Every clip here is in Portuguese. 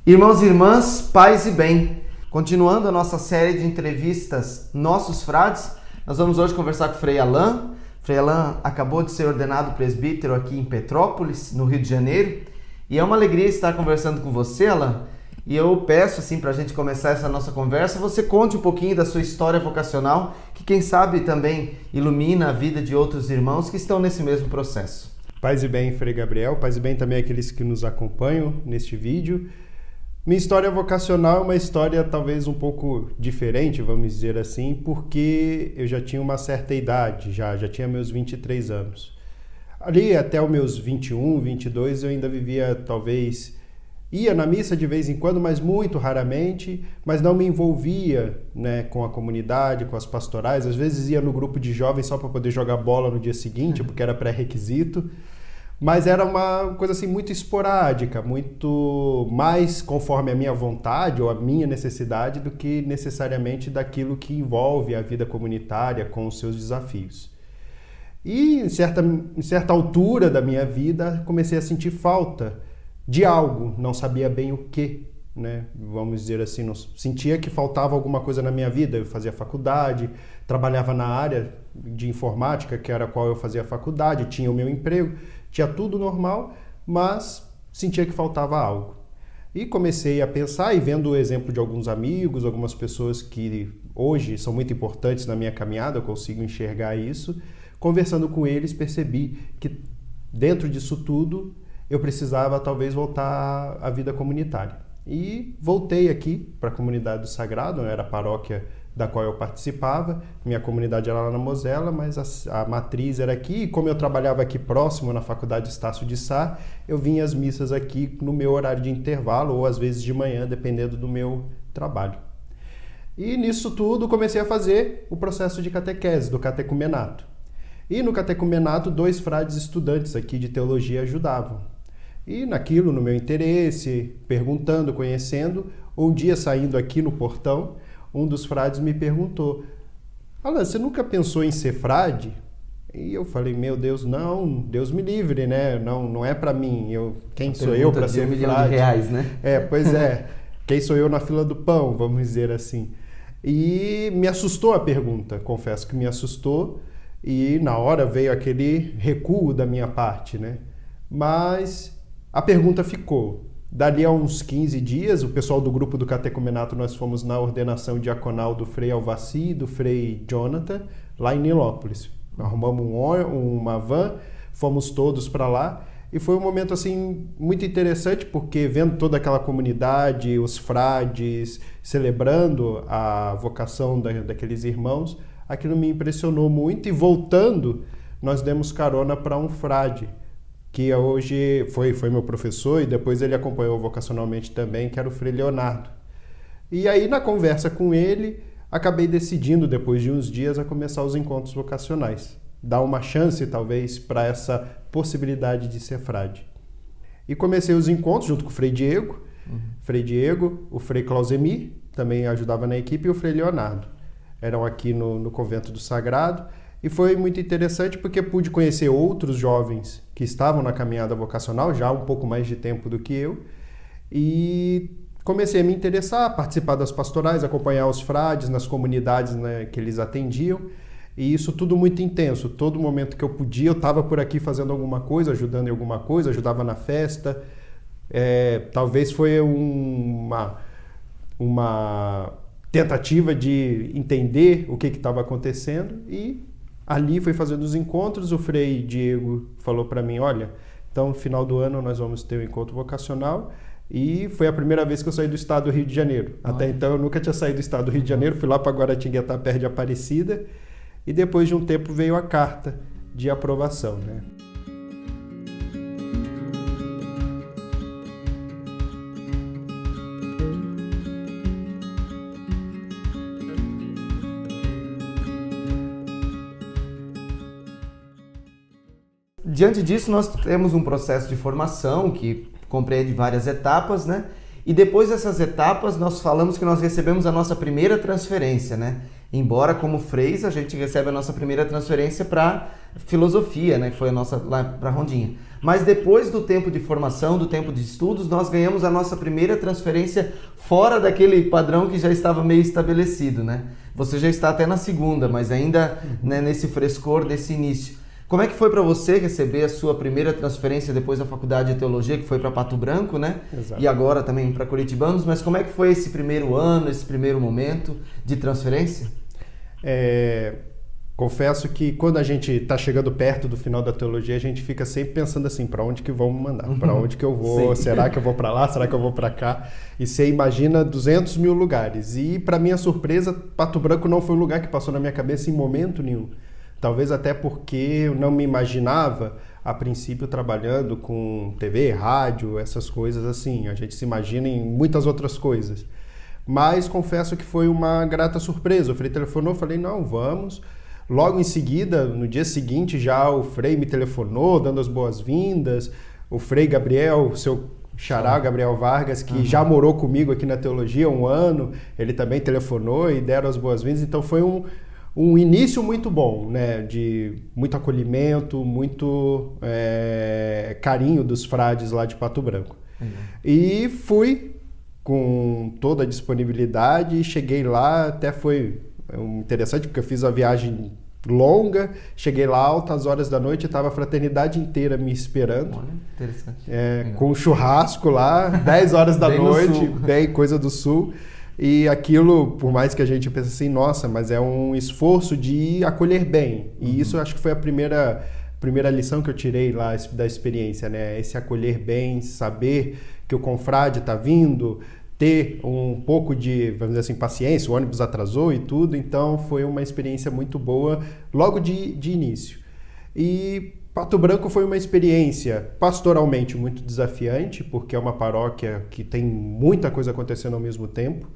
Irmãos e irmãs, paz e bem. Continuando a nossa série de entrevistas Nossos Frades, nós vamos hoje conversar com o Frei Alain. Frei Alain acabou de ser ordenado presbítero aqui em Petrópolis, no Rio de Janeiro. E é uma alegria estar conversando com você, Alain. E eu peço, assim, para a gente começar essa nossa conversa, você conte um pouquinho da sua história vocacional, que quem sabe também ilumina a vida de outros irmãos que estão nesse mesmo processo. Paz e bem, Frei Gabriel. Paz e bem também aqueles que nos acompanham neste vídeo. Minha história vocacional é uma história talvez um pouco diferente, vamos dizer assim, porque eu já tinha uma certa idade, já tinha meus 23 anos. Ali até os meus 21, 22 eu ainda vivia talvez... Ia na missa de vez em quando, mas muito raramente, mas não me envolvia, né, com a comunidade, com as pastorais. Às vezes ia no grupo de jovens só para poder jogar bola no dia seguinte, porque era pré-requisito. Mas era uma coisa assim muito esporádica, muito mais conforme a minha vontade ou a minha necessidade do que necessariamente daquilo que envolve a vida comunitária com os seus desafios. E em certa altura da minha vida comecei a sentir falta de algo, não sabia bem o que, né? Vamos dizer assim, não, sentia que faltava alguma coisa na minha vida. Eu fazia faculdade, trabalhava na área de informática, que era a qual eu fazia faculdade, tinha o meu emprego, tinha tudo normal, mas sentia que faltava algo. E comecei a pensar, e vendo o exemplo de alguns amigos, algumas pessoas que hoje são muito importantes na minha caminhada, eu consigo enxergar isso, conversando com eles, percebi que dentro disso tudo eu precisava talvez voltar à vida comunitária. E voltei aqui para a comunidade do Sagrado, era a paróquia da qual eu participava. Minha comunidade era lá na Mosela, mas a matriz era aqui. E como eu trabalhava aqui próximo na Faculdade Estácio de Sá, eu vinha às missas aqui no meu horário de intervalo ou às vezes de manhã, dependendo do meu trabalho. E nisso tudo comecei a fazer o processo de catequese, do catecumenato. E no catecumenato, 2 frades estudantes aqui de teologia ajudavam. E naquilo, no meu interesse, perguntando, conhecendo, um dia saindo aqui no portão, um dos frades me perguntou: Alain, você nunca pensou em ser frade? E eu falei: meu Deus, não, Deus me livre, né? Não é para mim. Quem sou eu para ser frade? R$1 milhão, né? Pois é. Quem sou eu na fila do pão, vamos dizer assim. E me assustou a pergunta, confesso que me assustou. E na hora veio aquele recuo da minha parte, né? Mas a pergunta ficou. Dali a uns 15 dias, o pessoal do grupo do catecumenato, nós fomos na ordenação diaconal do Frei Alvaci e do Frei Jonathan, lá em Nilópolis. Arrumamos uma van, fomos todos para lá, e foi um momento assim muito interessante, porque vendo toda aquela comunidade, os frades, celebrando a vocação daqueles irmãos, aquilo me impressionou muito. E voltando, nós demos carona para um frade, que hoje foi meu professor e depois ele acompanhou vocacionalmente também, que era o Frei Leonardo. E aí, na conversa com ele, acabei decidindo, depois de uns dias, a começar os encontros vocacionais. Dar uma chance, talvez, para essa possibilidade de ser frade. E comecei os encontros junto com o Frei Diego, o Frei Clausemir, também ajudava na equipe, e o Frei Leonardo. Eram aqui no Convento do Sagrado. E foi muito interessante porque pude conhecer outros jovens que estavam na caminhada vocacional, já há um pouco mais de tempo do que eu, e comecei a me interessar, a participar das pastorais, acompanhar os frades nas comunidades, né, que eles atendiam, e isso tudo muito intenso. Todo momento que eu podia, eu estava por aqui fazendo alguma coisa, ajudando em alguma coisa, ajudava na festa. Talvez foi uma tentativa de entender o que estava acontecendo, e ali foi fazendo os encontros. O Frei Diego falou para mim: olha, então no final do ano nós vamos ter um encontro vocacional. E foi a primeira vez que eu saí do estado do Rio de Janeiro. Até então eu nunca tinha saído do estado do Rio de Janeiro, fui lá para Guaratinguetá, perto de Aparecida, e depois de um tempo veio a carta de aprovação, né? Diante disso, nós temos um processo de formação que compreende várias etapas, né? E depois dessas etapas, nós falamos que nós recebemos a nossa primeira transferência, né? Embora, como freis, a gente recebe a nossa primeira transferência para filosofia, né? Foi a nossa lá para Rondinha. Mas depois do tempo de formação, do tempo de estudos, nós ganhamos a nossa primeira transferência fora daquele padrão que já estava meio estabelecido, né? Você já está até na segunda, mas ainda, né, nesse frescor desse início. Como é que foi para você receber a sua primeira transferência depois da faculdade de teologia, que foi para Pato Branco, né? Exato. E agora também para Curitibanos, mas como é que foi esse primeiro ano, esse primeiro momento de transferência? Confesso que quando a gente está chegando perto do final da teologia, a gente fica sempre pensando assim, para onde que vão me mandar? Para onde que eu vou? Sim. Será que eu vou para lá? Será que eu vou para cá? E você imagina 200 mil lugares. E para minha surpresa, Pato Branco não foi um lugar que passou na minha cabeça em momento nenhum. Talvez até porque eu não me imaginava, a princípio, trabalhando com TV, rádio, essas coisas assim. A gente se imagina em muitas outras coisas. Mas confesso que foi uma grata surpresa. O Frei telefonou, falei, não, vamos. Logo em seguida, no dia seguinte, já o Frei me telefonou, dando as boas-vindas. O Frei Gabriel, seu xará, Gabriel Vargas, que já morou comigo aqui na teologia há um ano, ele também telefonou e deram as boas-vindas. Então foi um início muito bom, né? De muito acolhimento, muito carinho dos frades lá de Pato Branco. E fui com toda a disponibilidade, cheguei lá, até foi interessante porque eu fiz a viagem longa, cheguei lá altas horas da noite, estava a fraternidade inteira me esperando. Olha, interessante. Com churrasco lá, 10 horas da noite, bem coisa do sul. E aquilo, por mais que a gente pense assim, nossa, mas é um esforço de acolher bem. E isso eu acho que foi a primeira lição que eu tirei lá da experiência, né? Esse acolher bem, saber que o confrade está vindo, ter um pouco de, vamos dizer assim, paciência, o ônibus atrasou e tudo, então foi uma experiência muito boa logo de início. E Pato Branco foi uma experiência pastoralmente muito desafiante, porque é uma paróquia que tem muita coisa acontecendo ao mesmo tempo,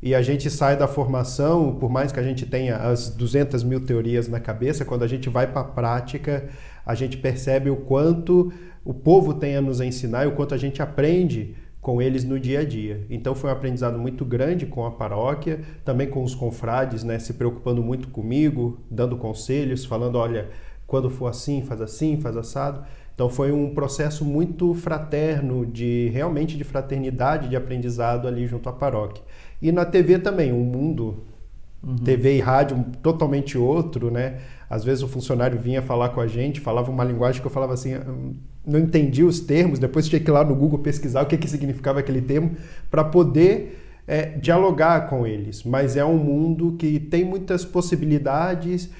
e a gente sai da formação, por mais que a gente tenha as 200 mil teorias na cabeça, quando a gente vai para a prática, a gente percebe o quanto o povo tem a nos ensinar e o quanto a gente aprende com eles no dia a dia. Então foi um aprendizado muito grande com a paróquia, também com os confrades, né, se preocupando muito comigo, dando conselhos, falando, olha, quando for assim, faz assado. Então foi um processo muito fraterno, realmente de fraternidade, de aprendizado ali junto à paróquia. E na TV também, um mundo, TV e rádio totalmente outro, né? Às vezes o funcionário vinha falar com a gente, falava uma linguagem que eu falava assim, não entendi os termos, depois tinha que ir lá no Google pesquisar o que significava aquele termo para poder dialogar com eles. Mas é um mundo que tem muitas possibilidades.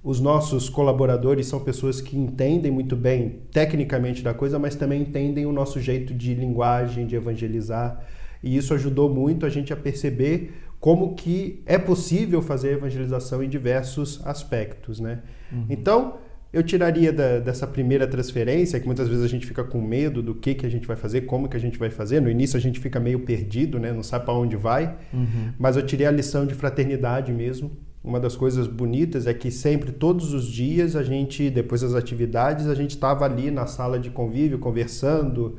Os nossos colaboradores são pessoas que entendem muito bem tecnicamente da coisa, mas também entendem o nosso jeito de linguagem, de evangelizar. E isso ajudou muito a gente a perceber como que é possível fazer evangelização em diversos aspectos, né? Então, eu tiraria dessa primeira transferência, que muitas vezes a gente fica com medo do que a gente vai fazer, como que a gente vai fazer. No início a gente fica meio perdido, né? Não sabe para onde vai. Mas eu tirei a lição de fraternidade mesmo. Uma das coisas bonitas é que sempre, todos os dias, a gente, depois das atividades, a gente estava ali na sala de convívio, conversando,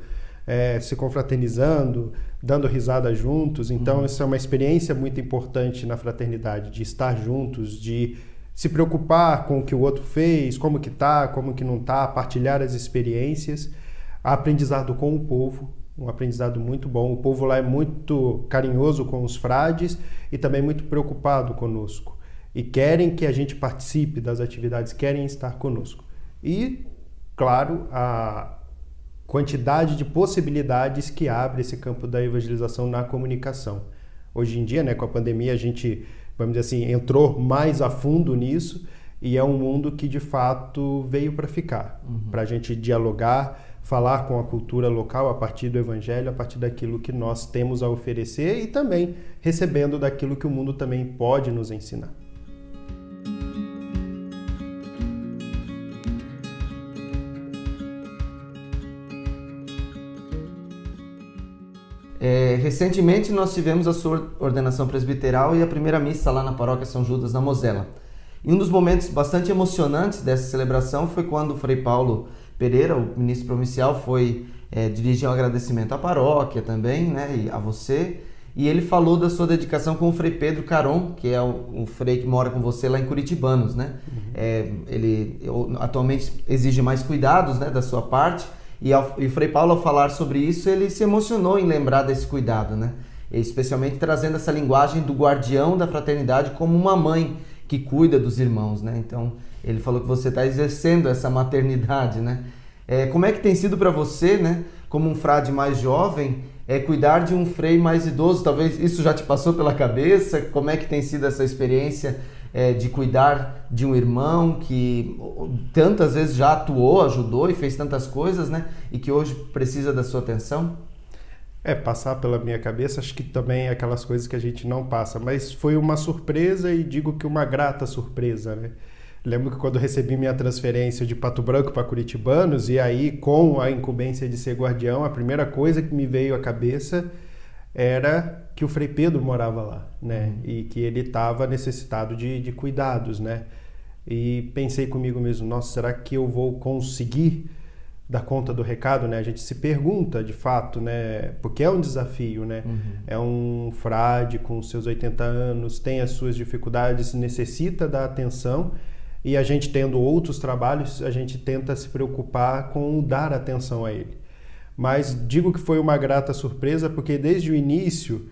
se confraternizando, dando risada juntos. Então, isso é uma experiência muito importante na fraternidade, de estar juntos, de se preocupar com o que o outro fez, como que tá, como que não tá, partilhar as experiências, aprendizado com o povo, um aprendizado muito bom. O povo lá é muito carinhoso com os frades e também muito preocupado conosco. E querem que a gente participe das atividades, querem estar conosco. E, claro, a quantidade de possibilidades que abre esse campo da evangelização na comunicação. Hoje em dia, né, com a pandemia, a gente, vamos dizer assim, entrou mais a fundo nisso e é um mundo que, de fato, veio para ficar. Para a gente dialogar, falar com a cultura local a partir do evangelho, a partir daquilo que nós temos a oferecer e também recebendo daquilo que o mundo também pode nos ensinar. Recentemente nós tivemos a sua ordenação presbiteral e a primeira missa lá na paróquia São Judas, na Mosela. E um dos momentos bastante emocionantes dessa celebração foi quando o Frei Paulo Pereira, o ministro provincial, foi dirigir um agradecimento à paróquia também, né, e a você. e ele falou da sua dedicação com o Frei Pedro Caron, que é um frei que mora com você lá em Curitibanos, né? Ele atualmente exige mais cuidados, né, da sua parte, e o Frei Paulo, ao falar sobre isso, ele se emocionou em lembrar desse cuidado, né? Especialmente trazendo essa linguagem do guardião da fraternidade como uma mãe que cuida dos irmãos, né? Então, ele falou que você está exercendo essa maternidade, né? Como é que tem sido para você, né, como um frade mais jovem, cuidar de um frei mais idoso? Talvez isso já te passou pela cabeça? Como é que tem sido essa experiência de cuidar de um irmão que tantas vezes já atuou, ajudou e fez tantas coisas, né? E que hoje precisa da sua atenção? Passar pela minha cabeça, acho que também é aquelas coisas que a gente não passa, mas foi uma surpresa e digo que uma grata surpresa, né? Lembro que quando recebi minha transferência de Pato Branco para Curitibanos, e aí com a incumbência de ser guardião, a primeira coisa que me veio à cabeça era que o Frei Pedro morava lá, né? E que ele estava necessitado de cuidados, né? E pensei comigo mesmo, nossa, será que eu vou conseguir dar conta do recado, né? A gente se pergunta, de fato, né? Porque é um desafio, né? É um frade com seus 80 anos, tem as suas dificuldades, necessita da atenção, e a gente tendo outros trabalhos, a gente tenta se preocupar com dar atenção a ele. Mas digo que foi uma grata surpresa, porque desde o início,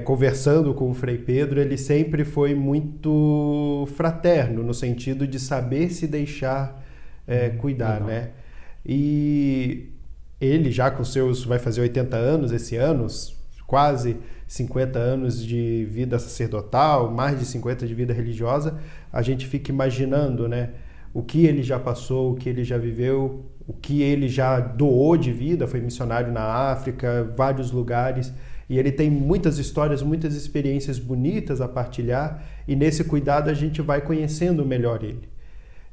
conversando com o Frei Pedro, ele sempre foi muito fraterno, no sentido de saber se deixar cuidar, né? E ele já com seus, vai fazer 80 anos esse ano, quase 50 anos de vida sacerdotal, mais de 50 de vida religiosa, a gente fica imaginando, né, o que ele já passou, o que ele já viveu, o que ele já doou de vida, foi missionário na África, vários lugares, e ele tem muitas histórias, muitas experiências bonitas a partilhar, e nesse cuidado a gente vai conhecendo melhor ele.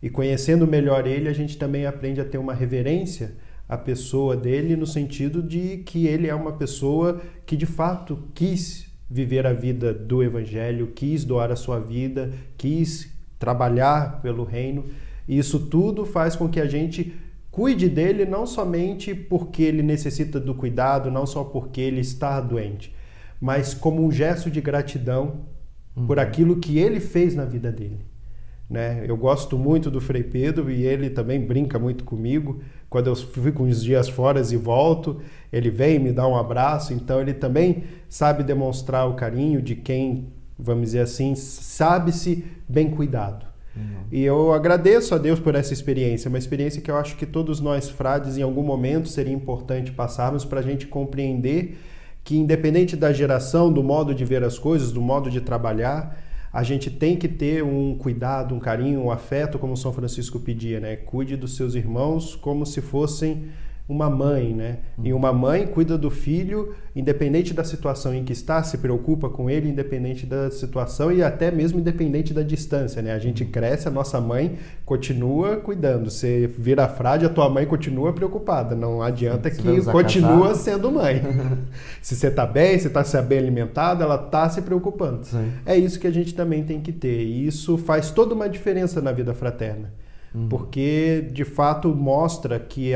E conhecendo melhor ele, a gente também aprende a ter uma reverência à pessoa dele, no sentido de que ele é uma pessoa que de fato quis viver a vida do Evangelho, quis doar a sua vida, quis trabalhar pelo reino. E isso tudo faz com que a gente cuide dele não somente porque ele necessita do cuidado, não só porque ele está doente, mas como um gesto de gratidão por aquilo que ele fez na vida dele. Né? Eu gosto muito do Frei Pedro e ele também brinca muito comigo. Quando eu fico uns dias fora e volto, ele vem me dá um abraço. Então ele também sabe demonstrar o carinho de quem, vamos dizer assim, sabe-se bem cuidado. E eu agradeço a Deus por essa experiência, uma experiência que eu acho que todos nós frades em algum momento seria importante passarmos para a gente compreender que, independente da geração, do modo de ver as coisas, do modo de trabalhar, a gente tem que ter um cuidado, um carinho, um afeto, como São Francisco pedia, né? Cuide dos seus irmãos como se fossem uma mãe, né? E uma mãe cuida do filho, independente da situação em que está, se preocupa com ele, independente da situação e até mesmo independente da distância, né? A gente cresce, a nossa mãe continua cuidando. Você vira frade, a tua mãe continua preocupada. Não adianta que continua sendo mãe. Se você está bem, se está bem alimentado, ela está se preocupando. Sim. É isso que a gente também tem que ter. E isso faz toda uma diferença na vida fraterna. Porque, de fato, mostra que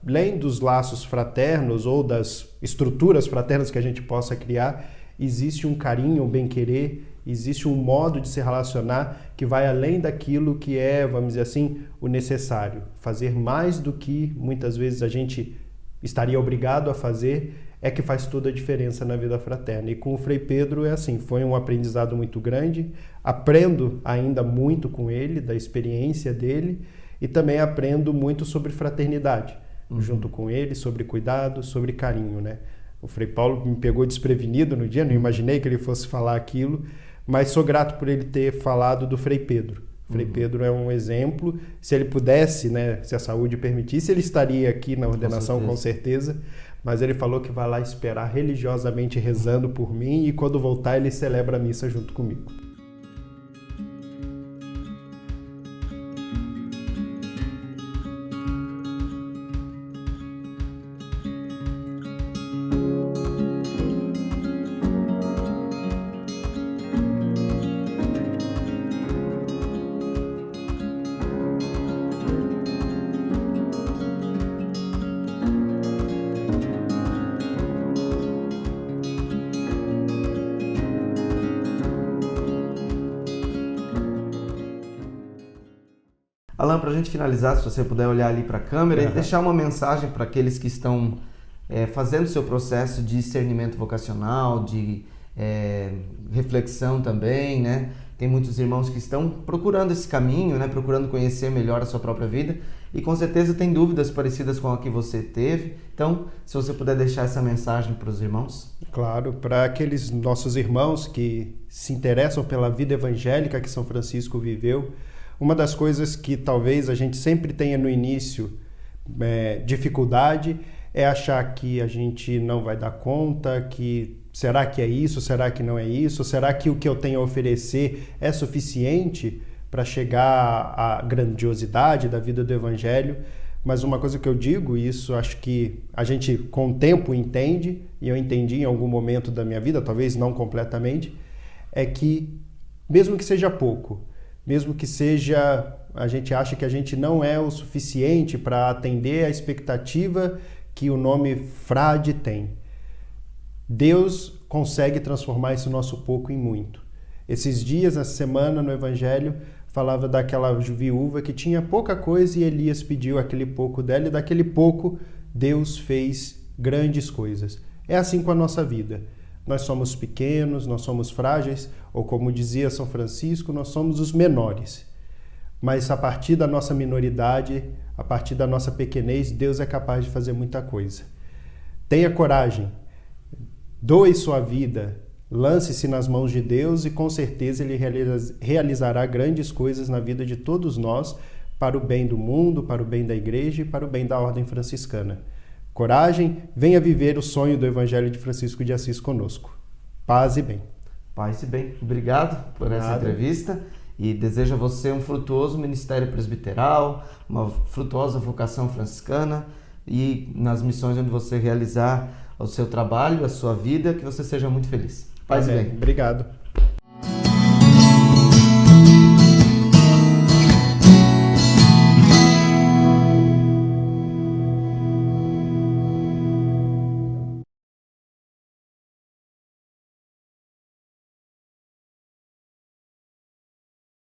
além dos laços fraternos ou das estruturas fraternas que a gente possa criar, existe um carinho, um bem-querer, existe um modo de se relacionar que vai além daquilo que é, vamos dizer assim, o necessário. Fazer mais do que muitas vezes a gente estaria obrigado a fazer é que faz toda a diferença na vida fraterna. E com o Frei Pedro é assim, foi um aprendizado muito grande, aprendo ainda muito com ele, da experiência dele, e também aprendo muito sobre fraternidade. Junto com ele, sobre cuidado, sobre carinho, né? O Frei Paulo me pegou desprevenido no dia, não imaginei que ele fosse falar aquilo, mas sou grato por ele ter falado do Frei Pedro. O Frei Pedro é um exemplo, se ele pudesse, né, se a saúde permitisse, ele estaria aqui na ordenação com certeza, mas ele falou que vai lá esperar religiosamente rezando por mim e quando voltar ele celebra a missa junto comigo. para a gente finalizar, se você puder olhar ali para a câmera e deixar uma mensagem para aqueles que estão fazendo o seu processo de discernimento vocacional, de reflexão também, né? Tem muitos irmãos que estão procurando esse caminho, né? Procurando conhecer melhor a sua própria vida e com certeza tem dúvidas parecidas com a que você teve. Então, se você puder deixar essa mensagem para os irmãos. Claro, para aqueles nossos irmãos que se interessam pela vida evangélica que São Francisco viveu, uma das coisas que talvez a gente sempre tenha no início dificuldade é achar que a gente não vai dar conta, que será que é isso, será que não é isso, será que o que eu tenho a oferecer é suficiente para chegar à grandiosidade da vida do Evangelho? Mas uma coisa que eu digo, e isso acho que a gente com o tempo entende, e eu entendi em algum momento da minha vida, talvez não completamente, é que mesmo que seja pouco, mesmo que seja, a gente acha que a gente não é o suficiente para atender a expectativa que o nome frade tem, Deus consegue transformar esse nosso pouco em muito. Esses dias, essa semana, no Evangelho, falava daquela viúva que tinha pouca coisa e Elias pediu aquele pouco dela e daquele pouco Deus fez grandes coisas. É assim com a nossa vida. Nós somos pequenos, nós somos frágeis, ou como dizia São Francisco, nós somos os menores. Mas a partir da nossa minoridade, a partir da nossa pequenez, Deus é capaz de fazer muita coisa. Tenha coragem, doe sua vida, lance-se nas mãos de Deus e com certeza Ele realizará grandes coisas na vida de todos nós, para o bem do mundo, para o bem da igreja e para o bem da ordem franciscana. Coragem, venha viver o sonho do Evangelho de Francisco de Assis conosco. Paz e bem. Paz e bem. Obrigado por essa entrevista e desejo a você um frutuoso ministério presbiteral, uma frutuosa vocação franciscana e nas missões onde você realizar o seu trabalho, a sua vida, que você seja muito feliz. Paz e bem. Obrigado.